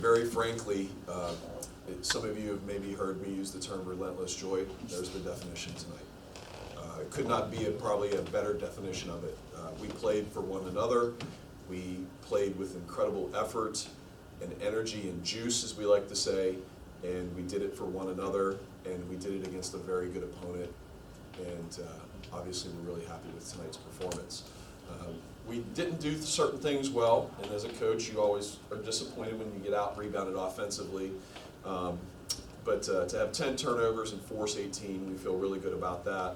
Very frankly, some of you have maybe heard me use the term relentless joy. There's the definition tonight. It could not be probably a better definition of it. We played for one another. We played with incredible effort and energy and juice, as we like to say, and we did it for one another, and we did it against a very good opponent, and obviously we're really happy with tonight's performance. We didn't do certain things well, and as a coach you always are disappointed when you get out rebounded offensively, but to have 10 turnovers and force 18, we feel really good about that.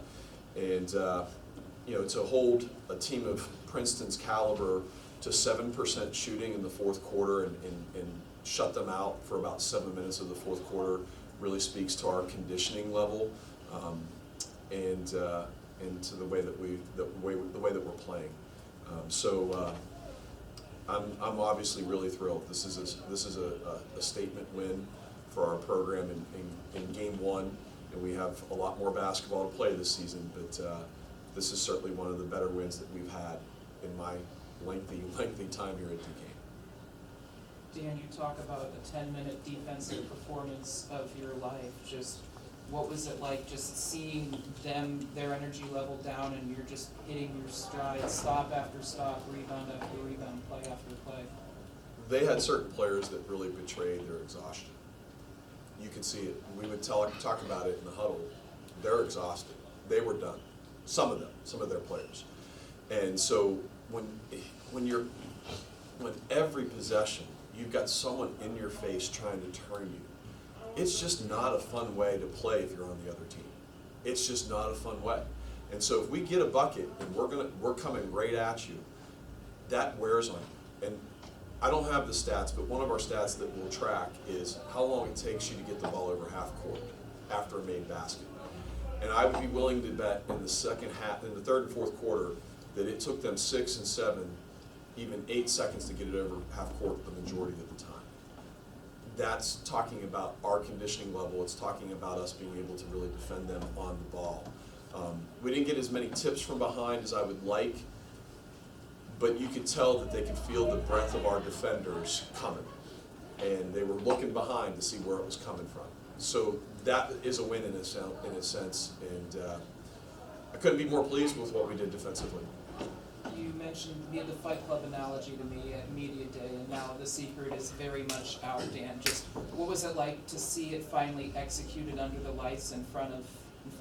And to hold a team of Princeton's caliber to 7% shooting in the fourth quarter and shut them out for about 7 minutes of the fourth quarter really speaks to our conditioning level, and to the way that we're playing. I'm obviously really thrilled. This is a statement win for our program in game one, and we have a lot more basketball to play this season, but this is certainly one of the better wins that we've had in my lengthy time here at Duquesne. Dan, you talk about a 10-minute defensive performance of your life. Just what was it like just seeing their energy level down, and you're just hitting your stride, stop after stop, rebound after rebound, play after play? They had certain players that really betrayed their exhaustion. You could see it. We would talk about it in the huddle. They're exhausted. They were done. Some of their players. And so when every possession you've got someone in your face trying to turn you, it's just not a fun way to play if you're on the other team. It's just not a fun way. And so if we get a bucket and we're coming right at you, that wears on you. And I don't have the stats, but one of our stats that we'll track is how long it takes you to get the ball over half court after a made basket. And I would be willing to bet in the second half, in the third and fourth quarter, that it took them 6 and 7, even 8 seconds to get it over half court the majority of the time. That's talking about our conditioning level. It's talking about us being able to really defend them on the ball. We didn't get as many tips from behind as I would like, but you could tell that they could feel the breath of our defenders coming, and they were looking behind to see where it was coming from. So that is a win in a sense, and I couldn't be more pleased with what we did defensively. You mentioned the Fight Club analogy to me at Media Day, and now the secret is very much out, Dan. Just what was it like to see it finally executed under the lights in front of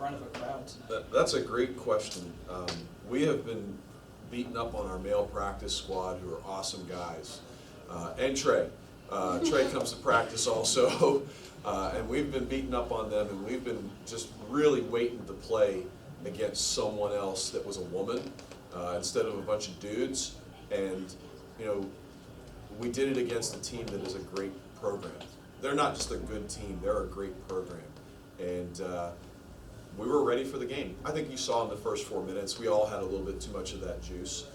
a crowd tonight? That's a great question. We have been beaten up on our male practice squad, who are awesome guys, and Trey. Trey comes to practice also, and we've been beaten up on them, and we've been just really waiting to play against someone else that was a woman instead of a bunch of dudes. And we did it against a team that is a great program. They're not just a good team, they're a great program. And we were ready for the game. I think you saw in the first 4 minutes, we all had a little bit too much of that juice.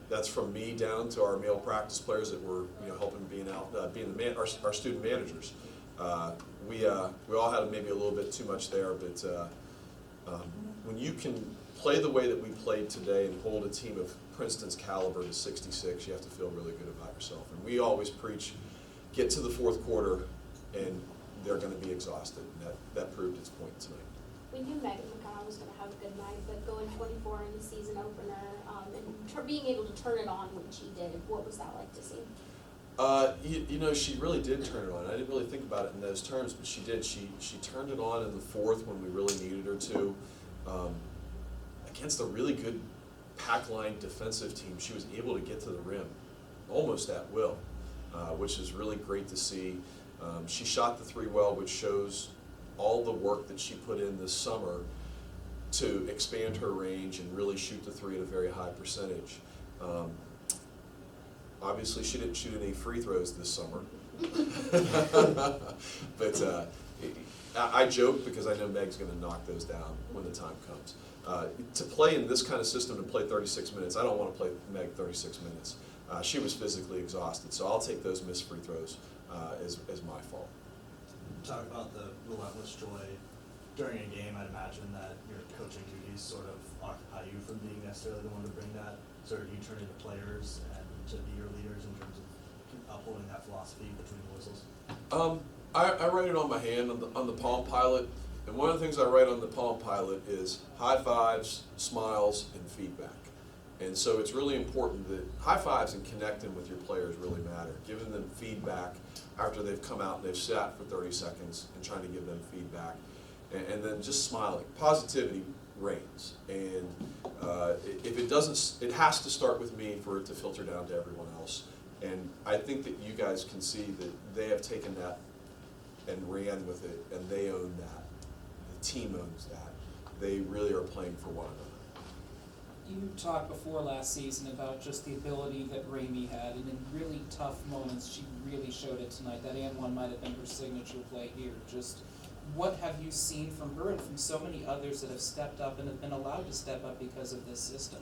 That's from me down to our male practice players that were helping being our student managers. We all had maybe a little bit too much there, but when you can play the way that we played today and hold a team of Princeton's caliber to 66, you have to feel really good about yourself. And we always preach, get to the fourth quarter and they're going to be exhausted, and that proved its point tonight. We knew Megan McConnell was going to have a good night, but going 24 in the season opener and being able to turn it on when she did, what was that like to see? She really did turn it on. I didn't really think about it in those terms, but she did. She turned it on in the fourth when we really needed her to. Against a really good pack line defensive team, she was able to get to the rim almost at will, which is really great to see. She shot the three well, which shows all the work that she put in this summer to expand her range and really shoot the three at a very high percentage. Obviously, she didn't shoot any free throws this summer. But I joke because I know Meg's going to knock those down when the time comes. To play in this kind of system and play 36 minutes, I don't want to play Meg 36 minutes. She was physically exhausted, so I'll take those missed free throws as my fault. Talk about the relentless joy during a game. I'd imagine that your coaching duties sort of occupy you from being necessarily the one to bring that. So do you turn into players and to be your leaders in terms of upholding that philosophy between the whistles? I write it on my hand on the Palm Pilot, and one of the things I write on the Palm Pilot is high fives, smiles, and feedback. And so it's really important that high fives and connecting with your players really matter. Giving them feedback after they've come out and they've sat for 30 seconds and trying to give them feedback. And then just smiling. Positivity reigns. And if it doesn't, it has to start with me for it to filter down to everyone else. And I think that you guys can see that they have taken that and ran with it, and they own that. The team owns that. They really are playing for one another. You talked before last season about just the ability that Ramey had, and in really tough moments, she really showed it tonight. That and one might have been her signature play here. Just what have you seen from her and from so many others that have stepped up and have been allowed to step up because of this system?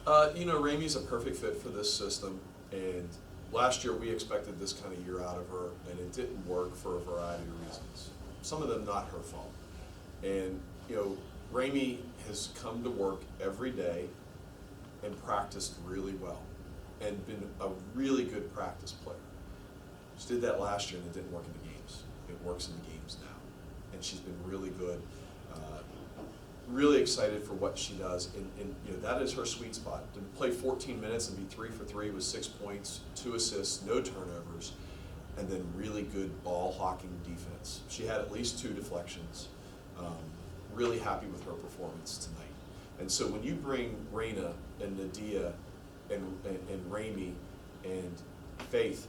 Ramey's a perfect fit for this system, and last year we expected this kind of year out of her, and it didn't work for a variety of reasons. Some of them not her fault. And, Ramey has come to work every day and practiced really well and been a really good practice player. She did that last year and it didn't work in the games. It works in the games now. And she's been really good. Really excited for what she does. And that is her sweet spot. To play 14 minutes and be 3 for 3 with 6 points, 2 assists, no turnovers, and then really good ball hawking defense. She had at least 2 deflections. Really happy with her performance tonight. And so when you bring Raina and Nadia and Ramey and Faith,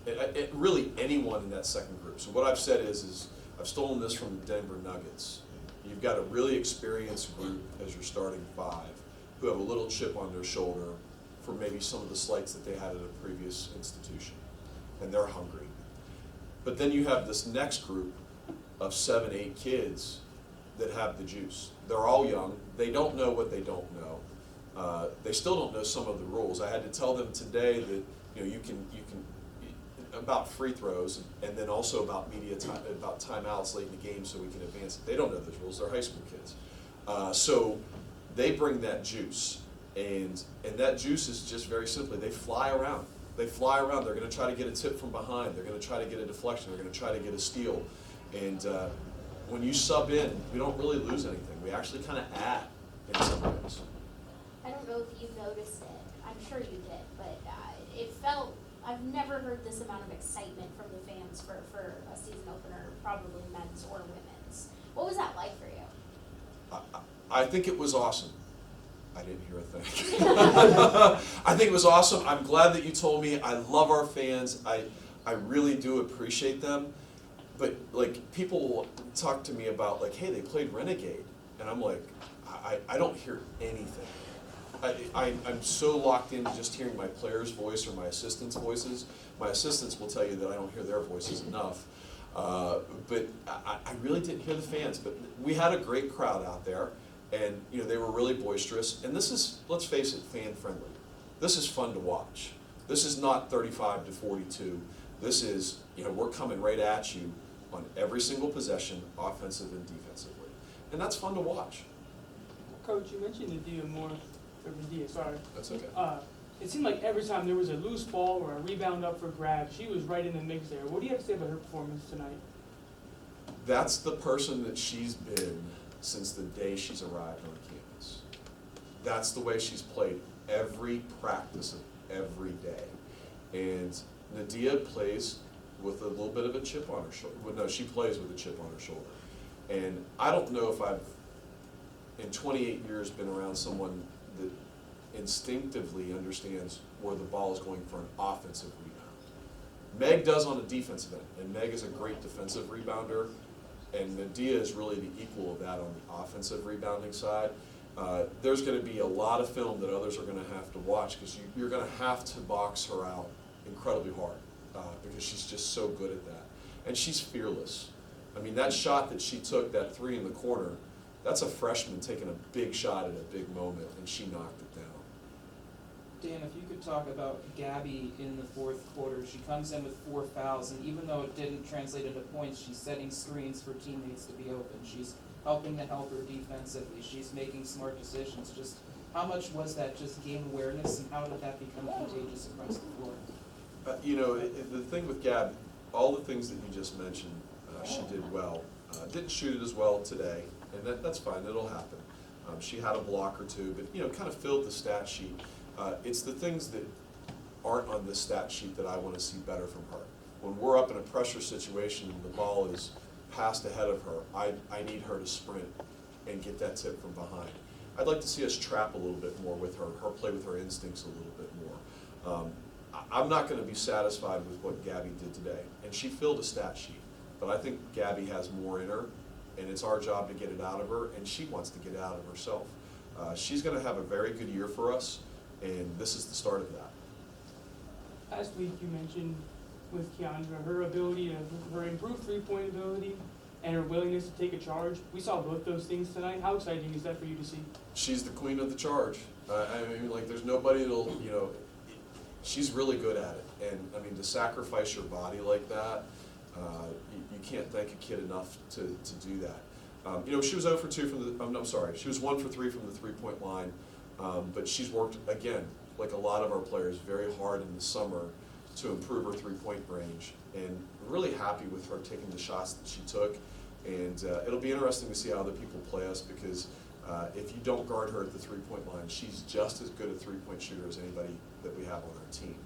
really anyone in that second group. So what I've said is I've stolen this from the Denver Nuggets. You've got a really experienced group as your starting 5 who have a little chip on their shoulder for maybe some of the slights that they had at a previous institution, and they're hungry. But then you have this next group of 7, 8 kids that have the juice. They're all young. They don't know what they don't know. They still don't know some of the rules. I had to tell them today that you can about free throws, and then also about about timeouts late in the game so we can advance. They don't know those rules. They're high school kids. So they bring that juice, and that juice is just very simply they fly around. They fly around. They're going to try to get a tip from behind. They're going to try to get a deflection. They're going to try to get a steal, and when you sub in, we don't really lose anything. We actually kind of add in some ways. I don't know if you noticed it. I'm sure you did, but it felt, I've never heard this amount of excitement from the fans for a season opener, probably men's or women's. What was that like for you? I think it was awesome. I didn't hear a thing. I think it was awesome. I'm glad that you told me. I love our fans. I really do appreciate them. But people talk to me about hey, they played Renegade, and I'm like, I don't hear anything. I'm so locked into just hearing my player's voice or my assistants' voices. My assistants will tell you that I don't hear their voices enough. But I really didn't hear the fans. But we had a great crowd out there, and they were really boisterous. And this is, let's face it, fan friendly. This is fun to watch. This is not 35 to 42. This is, we're coming right at you on every single possession, offensive and defensively. And that's fun to watch. Coach, you mentioned Nadia more, sorry. That's okay. It seemed like every time there was a loose ball or a rebound up for grabs, she was right in the mix there. What do you have to say about her performance tonight? That's the person that she's been since the day she's arrived on campus. That's the way she's played every practice of every day. And Nadia plays with a little bit of a chip on her shoulder. Well, no, she plays with a chip on her shoulder. And I don't know if I've, in 28 years, been around someone that instinctively understands where the ball is going for an offensive rebound. Meg does on a defensive end, and Meg is a great defensive rebounder, and Nadia is really the equal of that on the offensive rebounding side. There's going to be a lot of film that others are going to have to watch because you're going to have to box her out incredibly hard because she's just so good at that. And she's fearless. I mean, that shot that she took, that 3 in the corner, that's a freshman taking a big shot at a big moment, and she knocked it down. Dan, if you could talk about Gabby in the fourth quarter. She comes in with 4 fouls, and even though it didn't translate into points, she's setting screens for teammates to be open. She's helping to help her defensively. She's making smart decisions. Just how much was that just game awareness, and how did that become contagious across the floor? The thing with Gab, all the things that you just mentioned, she did well. Didn't shoot it as well today, and that's fine, it'll happen. She had a block or two, but, kind of filled the stat sheet. It's the things that aren't on the stat sheet that I want to see better from her. When we're up in a pressure situation and the ball is passed ahead of her, I need her to sprint and get that tip from behind. I'd like to see us trap a little bit more with her play with her instincts a little bit more. I'm not going to be satisfied with what Gabby did today, and she filled a stat sheet, but I think Gabby has more in her, and it's our job to get it out of her, and she wants to get it out of herself. She's going to have a very good year for us, and this is the start of that. Last week you mentioned with Keandra, her ability her improved three-point ability and her willingness to take a charge. We saw both those things tonight. How exciting is that for you to see? She's the queen of the charge. There's nobody that'll, she's really good at it. And, to sacrifice your body like that, you can't thank a kid enough to do that. She was 0 for 2 from the, I'm sorry, she was 1 for 3 from the three-point line, but she's worked, again, like a lot of our players, very hard in the summer to improve her three-point range. And really happy with her taking the shots that she took. And it'll be interesting to see how other people play us, because if you don't guard her at the three-point line, she's just as good a three-point shooter as anybody that we have on our team.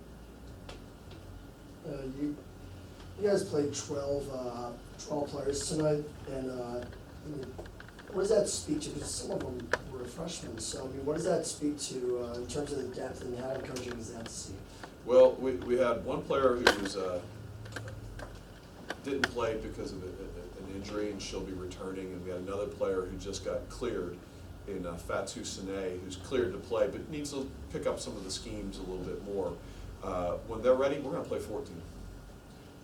You guys played 12 players tonight, and what does that speak to? Because some of them were freshmen, so what does that speak to in terms of the depth, and how encouraging is that to see? Well, we had one player who was didn't play because of an injury, and she'll be returning, and we had another player who just got cleared in Fatou Sine, who's cleared to play, but needs to pick up some of the schemes a little bit more. When they're ready, we're going to play 14.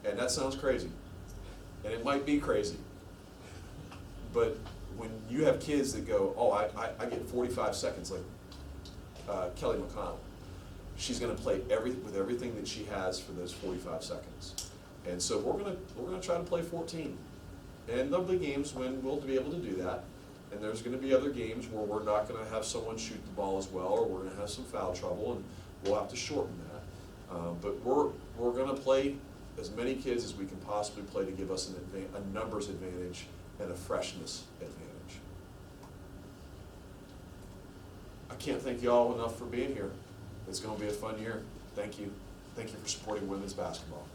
And that sounds crazy, and it might be crazy, but when you have kids that go, oh, I get 45 seconds like Kelly McConnell, she's going to play with everything that she has for those 45 seconds. And so we're going to try to play 14. And there'll be games when we'll be able to do that. And there's going to be other games where we're not going to have someone shoot the ball as well, or we're going to have some foul trouble, and we'll have to shorten that. But we're going to play as many kids as we can possibly play to give us a numbers advantage and a freshness advantage. I can't thank you all enough for being here. It's going to be a fun year. Thank you. Thank you for supporting women's basketball.